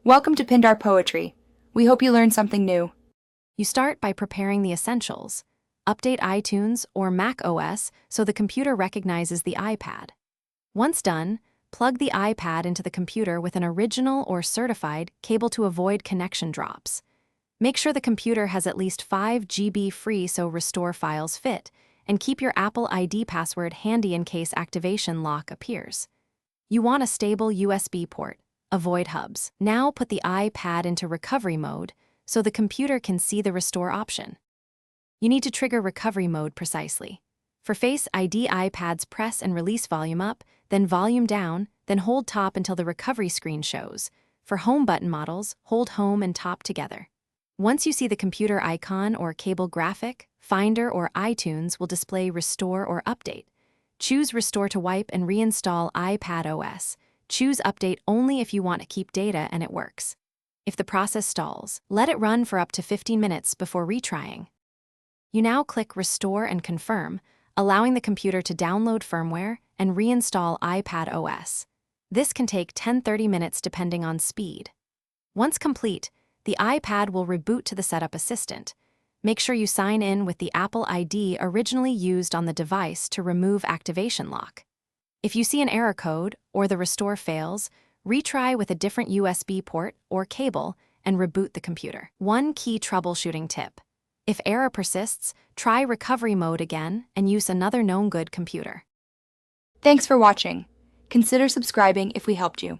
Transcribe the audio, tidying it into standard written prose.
Welcome to Pindar Poetry. We hope you learned something new. You start by preparing the essentials. Update iTunes or Mac OS so the computer recognizes the iPad. Once done, plug the iPad into the computer with an original or certified cable to avoid connection drops. Make sure the computer has at least 5 GB free so restore files fit, and keep your Apple ID password handy in case activation lock appears. You want a stable USB port. Avoid hubs. Now put the iPad into recovery mode so the computer can see the restore option. You need to trigger recovery mode precisely. For Face ID iPads, press and release volume up, then volume down, then hold top until the recovery screen shows. For home button models, hold home and top together. Once you see the computer icon or cable graphic, Finder or iTunes will display Restore or Update. Choose Restore to wipe and reinstall iPad OS. Choose Update only if you want to keep data and it works. If the process stalls, let it run for up to 15 minutes before retrying. You now click Restore and Confirm, allowing the computer to download firmware and reinstall iPad OS. This can take 10-30 minutes depending on speed. Once complete, the iPad will reboot to the Setup Assistant. Make sure you sign in with the Apple ID originally used on the device to remove activation lock. If you see an error code or the restore fails, retry with a different USB port or cable and reboot the computer. One key troubleshooting tip. If error persists, try recovery mode again and use another known good computer. Thanks for watching. Consider subscribing if we helped you.